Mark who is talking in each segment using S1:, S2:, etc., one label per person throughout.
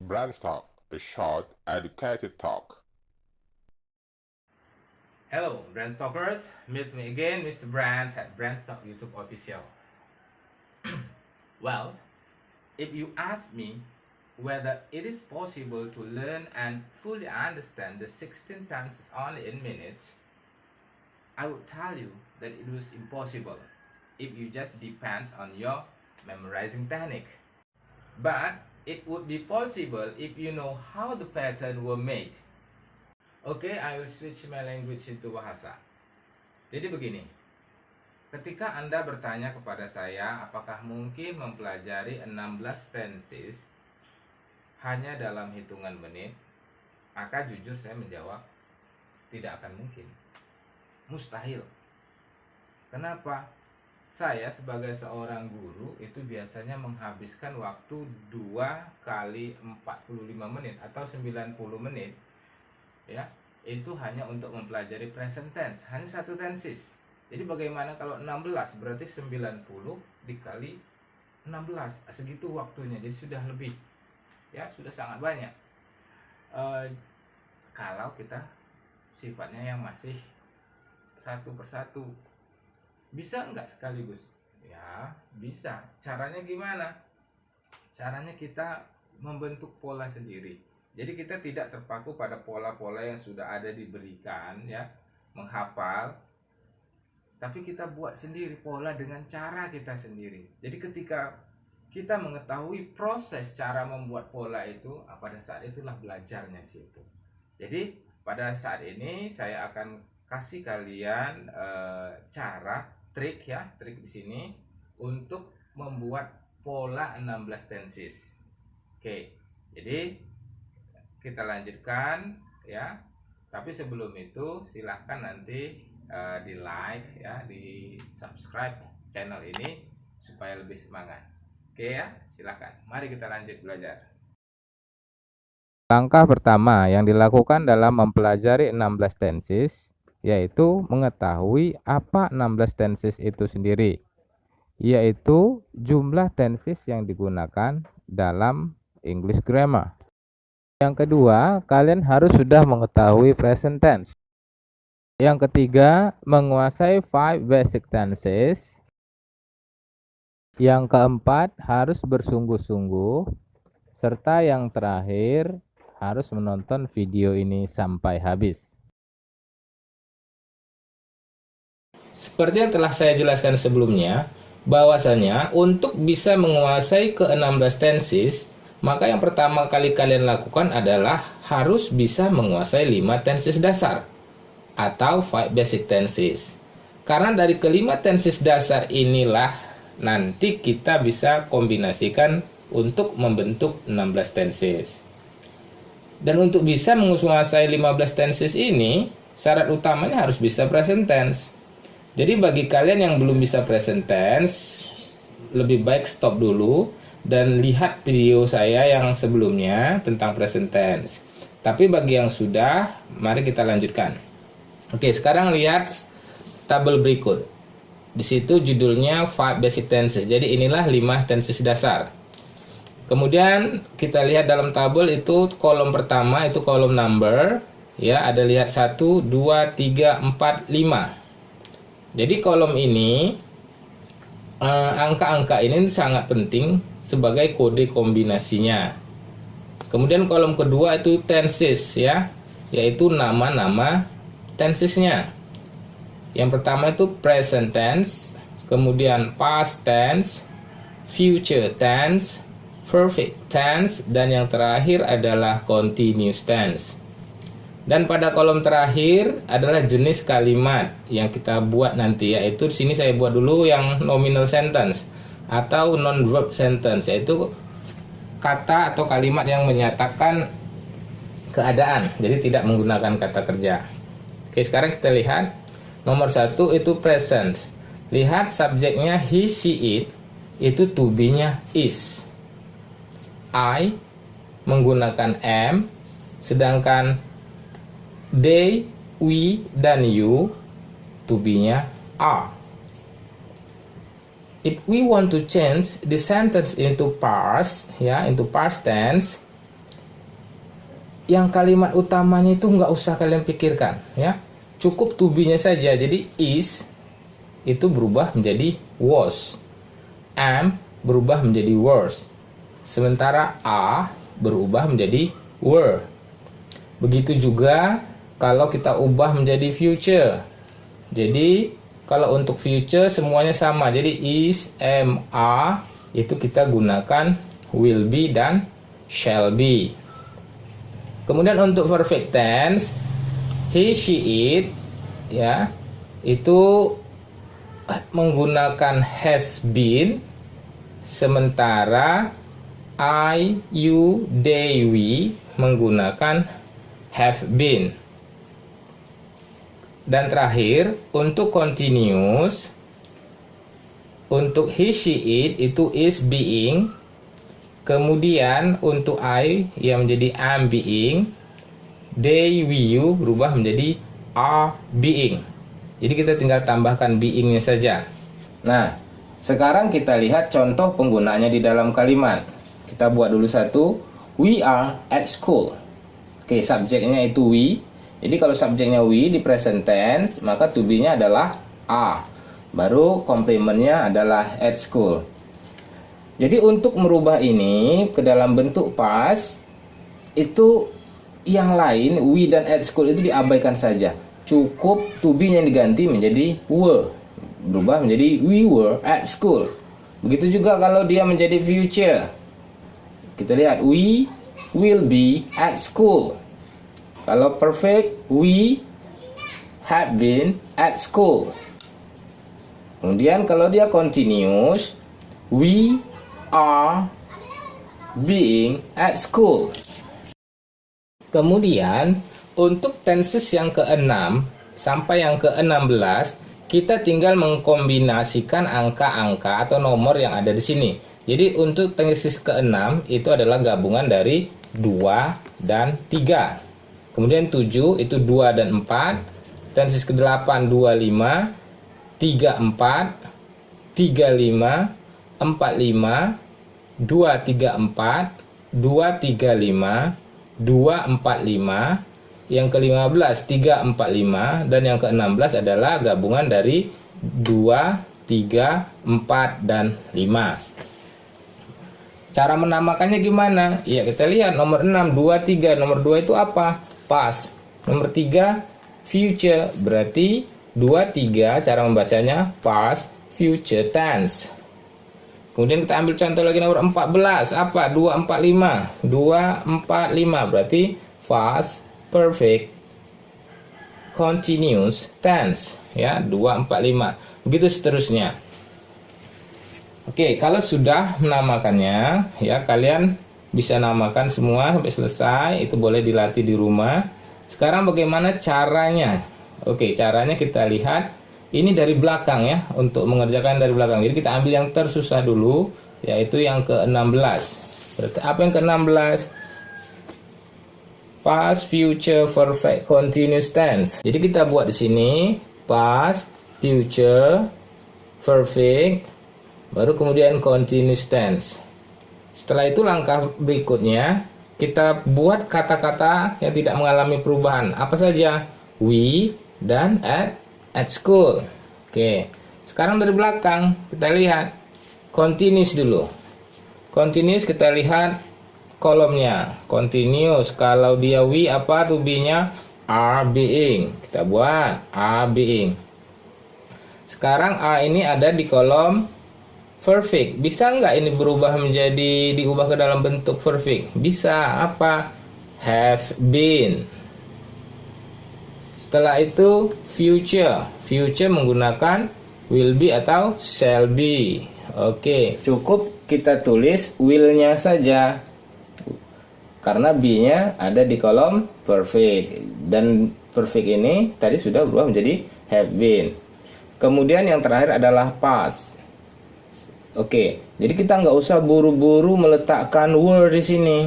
S1: Brand's Talk, a short, educated talk.
S2: Hello, Brand Stalkers. Meet me again, Mr. Brands at Brand Stock YouTube official. Well, if you ask me whether it is possible to learn and fully understand the 16 tenses only in minutes, I would tell you that it was impossible if you just depends on your memorizing technique. But it would be possible if you know how the pattern were made. Okay, I will switch my language into bahasa. Jadi begini, ketika Anda bertanya kepada saya apakah mungkin mempelajari 16 tenses hanya dalam hitungan menit, maka jujur saya menjawab tidak akan mungkin. Mustahil. Kenapa? Saya sebagai seorang guru itu biasanya menghabiskan waktu 2 kali 45 menit atau 90 menit, ya, itu hanya untuk mempelajari present tense, hanya satu tenses. Jadi bagaimana kalau 16, berarti 90 dikali 16, segitu waktunya, jadi sudah lebih, ya, sudah sangat banyak. Kalau kita sifatnya yang masih satu persatu, bisa enggak sekaligus? Ya, bisa. Caranya gimana? Caranya kita membentuk pola sendiri. Jadi kita tidak terpaku pada pola-pola yang sudah ada diberikan, ya, menghafal. Tapi kita buat sendiri pola dengan cara kita sendiri. Jadi ketika kita mengetahui proses cara membuat pola itu, pada saat itulah belajarnya situ. Jadi pada saat ini saya akan kasih kalian cara, trik, ya, trik di sini untuk membuat pola 16 tenses. Oke. Jadi kita lanjutkan, ya. Tapi sebelum itu silahkan nanti di like, ya, di subscribe channel ini supaya lebih semangat. Oke, ya, silahkan. Mari kita lanjut belajar.
S3: Langkah pertama yang dilakukan dalam mempelajari 16 tenses yaitu mengetahui apa 16 tenses itu sendiri, yaitu jumlah tenses yang digunakan dalam English grammar. Yang kedua, kalian harus sudah mengetahui present tense. Yang ketiga, menguasai 5 basic tenses. Yang keempat, harus bersungguh-sungguh. Serta yang terakhir, harus menonton video ini sampai habis.
S2: Seperti yang telah saya jelaskan sebelumnya, bahwasanya untuk bisa menguasai ke-16 tenses, maka yang pertama kali kalian lakukan adalah harus bisa menguasai 5 tenses dasar atau 5 basic tenses. Karena dari kelima tenses dasar inilah nanti kita bisa kombinasikan untuk membentuk 16 tenses. Dan untuk bisa menguasai 15 tenses ini, syarat utamanya harus bisa present tense. Jadi bagi kalian yang belum bisa present tense, lebih baik stop dulu dan lihat video saya yang sebelumnya tentang present tense. Tapi bagi yang sudah, mari kita lanjutkan. Oke, sekarang lihat tabel berikut. Di situ judulnya 5 basic tenses. Jadi inilah 5 tenses dasar. Kemudian kita lihat dalam tabel itu kolom pertama itu kolom number, ya, ada lihat 1, 2, 3, 4, 5. Jadi kolom ini angka-angka ini sangat penting sebagai kode kombinasinya. Kemudian kolom kedua itu tenses, ya, yaitu nama-nama tensesnya. Yang pertama itu present tense, kemudian past tense, future tense, perfect tense, dan yang terakhir adalah continuous tense. Dan pada kolom terakhir adalah jenis kalimat yang kita buat nanti, yaitu di sini saya buat dulu yang nominal sentence atau non-verb sentence, yaitu kata atau kalimat yang menyatakan keadaan, jadi tidak menggunakan kata kerja. Oke, sekarang kita lihat nomor 1 itu present. Lihat subjeknya he, she, it, itu to be-nya is. I menggunakan am, sedangkan they, we, dan you to be-nya are. If we want to change the sentence into past, ya, into past tense,
S3: yang kalimat utamanya itu nggak usah kalian pikirkan ya, cukup to be-nya saja. Jadi is itu berubah menjadi was, am berubah menjadi was, sementara are berubah menjadi were. Begitu juga kalau kita ubah menjadi future. Jadi kalau untuk future semuanya sama, jadi is, am, are itu kita gunakan will be dan shall be. Kemudian untuk perfect tense, he, she, it ya, itu menggunakan has been, sementara I, you, they, we menggunakan have been. Dan terakhir untuk continuous, untuk he, she, it itu is being. Kemudian untuk I yang menjadi am being, they, we, you berubah menjadi are being. Jadi kita tinggal tambahkan beingnya saja. Nah, sekarang kita lihat contoh penggunaannya di dalam kalimat. Kita buat dulu satu. We are at school. Oke, subjeknya itu we. Jadi kalau subjeknya we di present tense, maka to be-nya adalah are. Baru komplementnya adalah at school. Jadi untuk merubah ini ke dalam bentuk past, itu yang lain we dan at school itu diabaikan saja. Cukup to be-nya diganti menjadi were, berubah menjadi we were at school. Begitu juga kalau dia menjadi future, kita lihat we will be at school. Kalau perfect, we have been at school. Kemudian kalau dia continuous, we are being at school. Kemudian untuk tenses yang ke-6 sampai yang ke-16, kita tinggal mengkombinasikan angka-angka atau nomor yang ada di sini. Jadi untuk tenses ke-6 itu adalah gabungan dari 2 dan 3. Kemudian 7 itu 2 dan 4. Tenses ke-8 25, 34, 35, 45, 234, 235, 245, yang ke-15 345, dan yang ke-16 adalah gabungan dari 2, 3, 4, dan 5. Cara menamakannya gimana? Ya kita lihat nomor 6, 2, 3. Nomor 2 itu apa? Past. Nomor 3 future. Berarti 2, 3 cara membacanya past future tense. Kemudian kita ambil contoh lagi nomor 14. Apa? 245. 245 berarti past perfect continuous tense ya, 245. Begitu seterusnya. Oke, kalau sudah menamakannya ya, kalian bisa namakan semua sampai selesai. Itu boleh dilatih di rumah. Sekarang bagaimana caranya? Oke, caranya kita lihat ini dari belakang ya, untuk mengerjakan dari belakang. Jadi kita ambil yang tersusah dulu, yaitu yang ke-16. Berarti apa yang ke-16? Past future perfect continuous tense. Jadi kita buat di sini past future perfect, baru kemudian continuous tense. Setelah itu langkah berikutnya kita buat kata-kata yang tidak mengalami perubahan. Apa saja? We dan at school. Oke. Sekarang dari belakang kita lihat continuous dulu. Continuous kita lihat kolomnya. Continuous kalau dia we apa to be-nya? Are being. Kita buat are being. Sekarang are ini ada di kolom perfect. Bisa nggak ini berubah menjadi diubah ke dalam bentuk perfect? Bisa. Apa? Have been. Setelah itu future. Future menggunakan will be atau shall be. Oke, cukup kita tulis will-nya saja. Karena be-nya ada di kolom perfect. Dan perfect ini tadi sudah berubah menjadi have been. Kemudian yang terakhir adalah past. Oke, jadi kita nggak usah buru-buru meletakkan were di sini.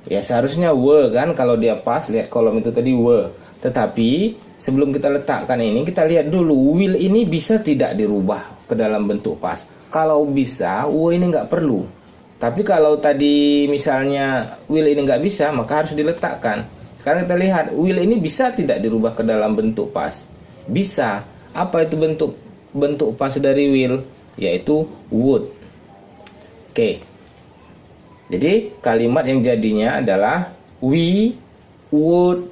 S3: Ya seharusnya were kan, kalau dia past, lihat kolom itu tadi were. Tetapi sebelum kita letakkan ini, kita lihat dulu will ini bisa tidak dirubah ke dalam bentuk past. Kalau bisa, were ini nggak perlu. Tapi kalau tadi misalnya will ini nggak bisa, maka harus diletakkan. Sekarang kita lihat, will ini bisa tidak dirubah ke dalam bentuk past? Bisa. Apa itu bentuk past dari will? Yaitu would. Oke. Jadi kalimat yang jadinya adalah we would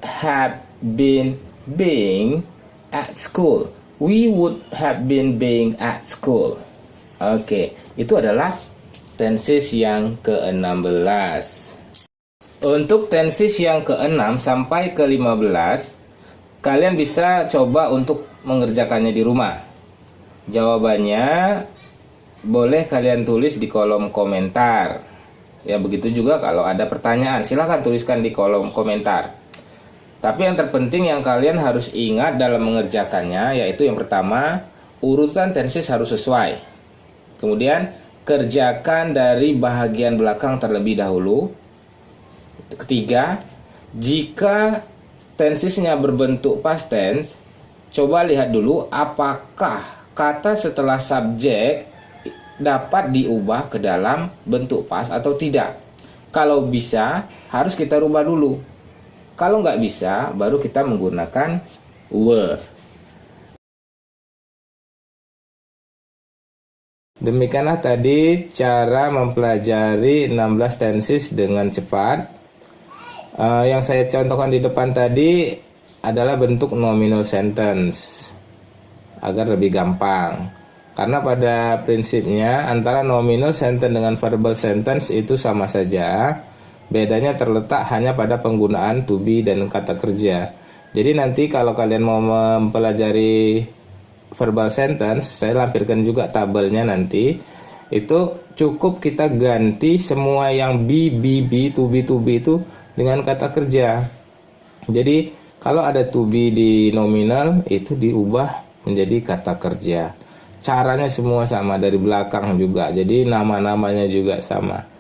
S3: have been being at school. We would have been being at school. Oke, itu adalah tenses yang ke-16. Untuk tenses yang ke-6 sampai ke-15, kalian bisa coba untuk mengerjakannya di rumah. Jawabannya boleh kalian tulis di kolom komentar. Ya, begitu juga kalau ada pertanyaan, silahkan tuliskan di kolom komentar. Tapi yang terpenting yang kalian harus ingat dalam mengerjakannya, yaitu yang pertama, urutan tenses harus sesuai. Kemudian, kerjakan dari bahagian belakang terlebih dahulu. Ketiga, jika tensesnya berbentuk past tense, coba lihat dulu apakah kata setelah subjek dapat diubah ke dalam bentuk past atau tidak. Kalau bisa, harus kita rubah dulu. Kalau nggak bisa, baru kita menggunakan were. Demikianlah tadi cara mempelajari 16 tenses dengan cepat. Yang saya contohkan di depan tadi adalah bentuk nominal sentence agar lebih gampang. Karena pada prinsipnya antara nominal sentence dengan verbal sentence itu sama saja. Bedanya terletak hanya pada penggunaan to be dan kata kerja. Jadi nanti kalau kalian mau mempelajari verbal sentence, saya lampirkan juga tabelnya nanti. Itu cukup kita ganti semua yang be, to be itu dengan kata kerja. Jadi kalau ada to be di nominal, itu diubah menjadi kata kerja. Caranya semua sama, dari belakang juga. Jadi nama-namanya juga sama.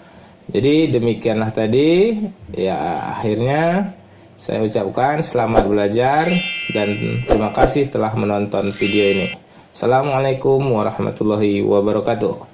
S3: Jadi demikianlah tadi. Ya, akhirnya saya ucapkan selamat belajar dan terima kasih telah menonton video ini. Assalamualaikum warahmatullahi wabarakatuh.